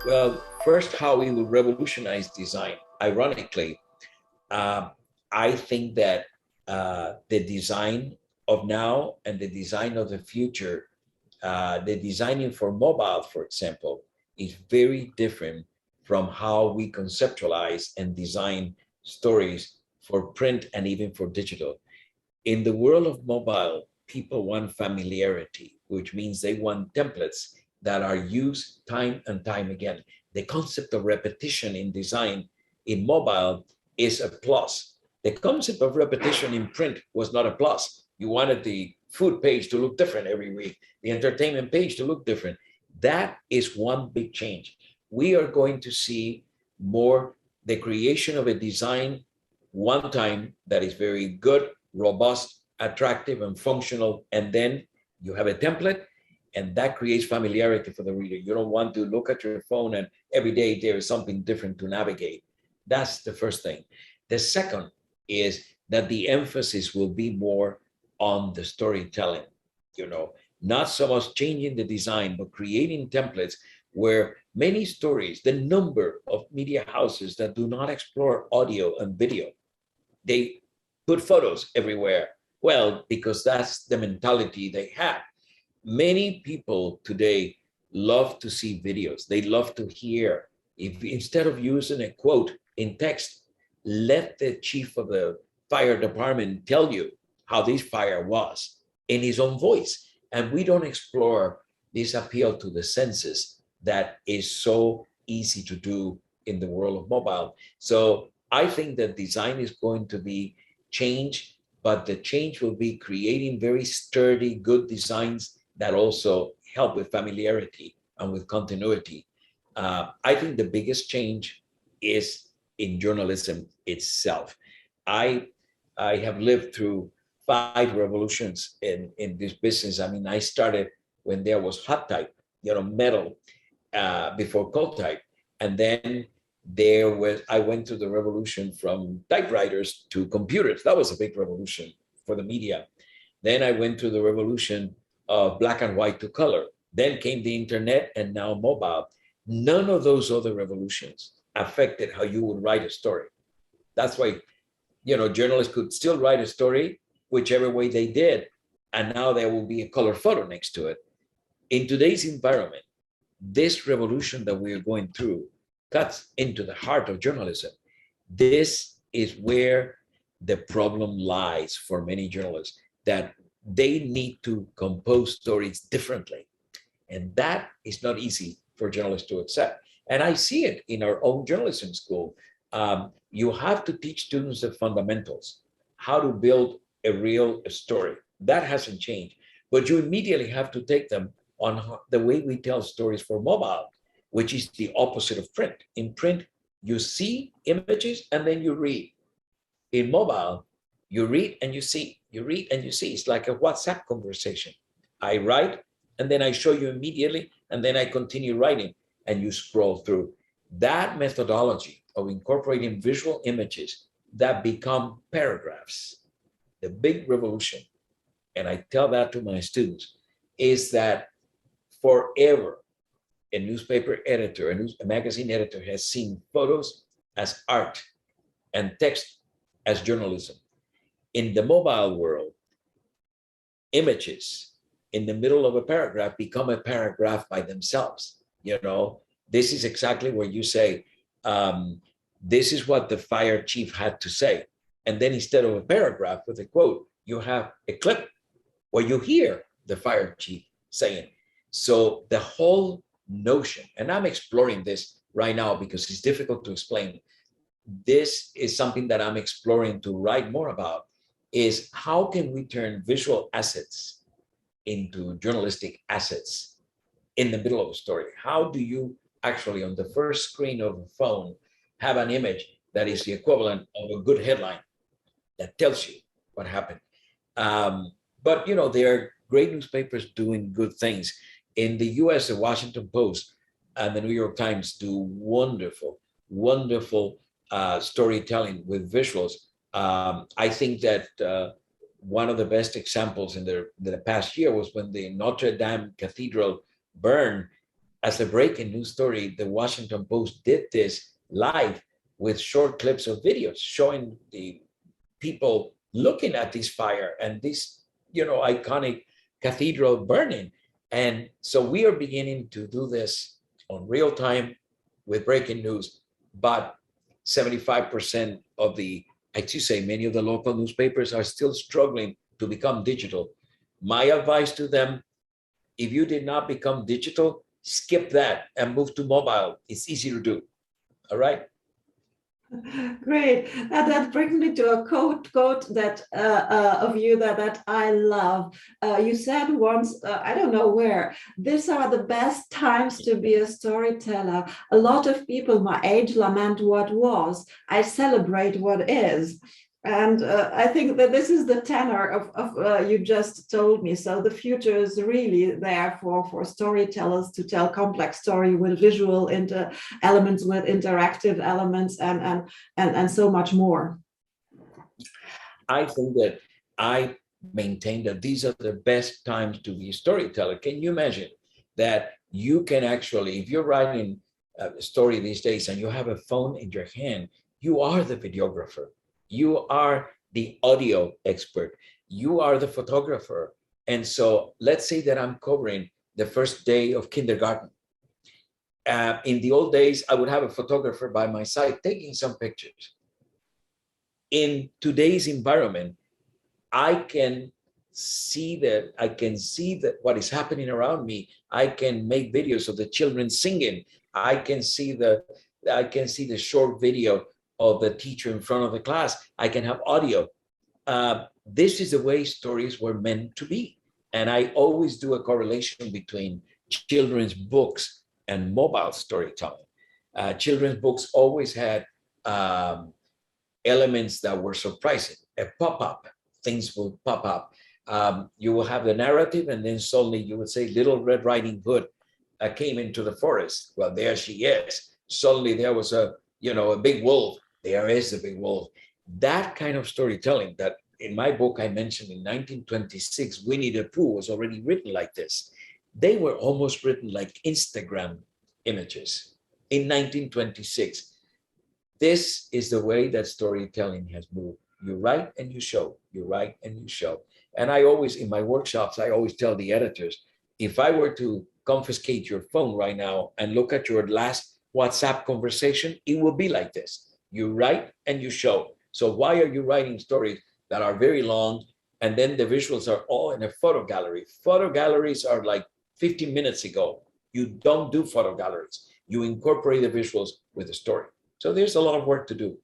Well, first, how we will revolutionize design. Ironically, uh, I think that the design of now and the design of the future, the designing for mobile, for example, is very different from how we conceptualize and design stories for print and even for digital. In the world of mobile, people want familiarity, which means they want templates that are used time and time again. The concept of repetition in design in mobile is a plus. The concept of repetition in print was not a plus. You wanted the food page to look different every week, the entertainment page to look different. That is one big change. We are going to see more the creation of a design one time that is very good, robust, attractive, and functional. And then you have a template, and that creates familiarity for the reader. You don't want to look at your phone and every day there is something different to navigate. That's the first thing. The second is that the emphasis will be more on the storytelling, not so much changing the design, but creating templates where many stories, the number of media houses that do not explore audio and video, they put photos everywhere. Well, because that's the mentality they have. Many people today love to see videos. They love to hear. If instead of using a quote in text, let the chief of the fire department tell you how this fire was in his own voice. And we don't explore this appeal to the senses that is so easy to do in the world of mobile. So I think that design is going to be changed, but the change will be creating very sturdy, good designs that also help with familiarity and with continuity. I think the biggest change is in journalism itself. I I have lived through 5 revolutions in this business. I mean, I started when there was hot type, metal, before cold type, and then I went to the revolution from typewriters to computers. That was a big revolution for the media. Then I went to the revolution of black and white to color. Then came the internet and now mobile. None of those other revolutions affected how you would write a story. That's why, journalists could still write a story whichever way they did. And now there will be a color photo next to it. In today's environment, this revolution that we are going through cuts into the heart of journalism. This is where the problem lies for many journalists, that they need to compose stories differently. And that is not easy for journalists to accept. And I see it in our own journalism school. You have to teach students the fundamentals, how to build a real story. That hasn't changed. But you immediately have to take them on the way we tell stories for mobile, which is the opposite of print. In print, you see images and then you read. In mobile, you read and you see. You read and you see. It's like a WhatsApp conversation. I write and then I show you immediately, and then I continue writing and you scroll through. That methodology of incorporating visual images that become paragraphs, the big revolution, and I tell that to my students, is that forever a newspaper editor, a magazine editor has seen photos as art and text as journalism. In the mobile world, images in the middle of a paragraph become a paragraph by themselves. This is exactly where you say, this is what the fire chief had to say. And then instead of a paragraph with a quote, you have a clip where you hear the fire chief saying. So the whole notion, and I'm exploring this right now because it's difficult to explain. This is something that I'm exploring to write more about, is how can we turn visual assets into journalistic assets in the middle of a story? How do you actually, on the first screen of a phone, have an image that is the equivalent of a good headline that tells you what happened? But there are great newspapers doing good things. In the US, the Washington Post and the New York Times do wonderful, wonderful storytelling with visuals. I think that one of the best examples in the past year was when the Notre Dame Cathedral burned. As a breaking news story, the Washington Post did this live with short clips of videos showing the people looking at this fire and this, iconic cathedral burning. And so we are beginning to do this on real time with breaking news, but 75% of I should say, many of the local newspapers are still struggling to become digital. My advice to them, if you did not become digital, skip that and move to mobile. It's easy to do. All right. Great. That brings me to a quote that of you that I love. You said once, I don't know where, these are the best times to be a storyteller. A lot of people my age lament what was. I celebrate what is. And I think that this is the tenor of you just told me. So the future is really there for storytellers to tell complex story with visual elements, with interactive elements, and so much more. I think that I maintain that these are the best times to be a storyteller. Can you imagine that you can actually, if you're writing a story these days and you have a phone in your hand, you are the videographer. You are the audio expert. You are the photographer. And so let's say that I'm covering the first day of kindergarten. In the old days, I would have a photographer by my side taking some pictures. In today's environment, I can see that what is happening around me. I can make videos of the children singing. I can see the short video of the teacher in front of the class. I can have audio. This is the way stories were meant to be. And I always do a correlation between children's books and mobile storytelling. Children's books always had elements that were surprising. A pop-up, things will pop up. You will have the narrative, and then suddenly you would say, Little Red Riding Hood came into the forest. Well, there she is. Suddenly there was a big wolf. There is a big wolf. That kind of storytelling that in my book I mentioned in 1926, Winnie the Pooh was already written like this. They were almost written like Instagram images in 1926. This is the way that storytelling has moved. You write and you show, you write and you show. And I always, in my workshops, I always tell the editors, if I were to confiscate your phone right now and look at your last WhatsApp conversation, it will be like this. You write and you show. So why are you writing stories that are very long and then the visuals are all in a photo gallery? Photo galleries are like 15 minutes ago. You don't do photo galleries. You incorporate the visuals with the story. So there's a lot of work to do.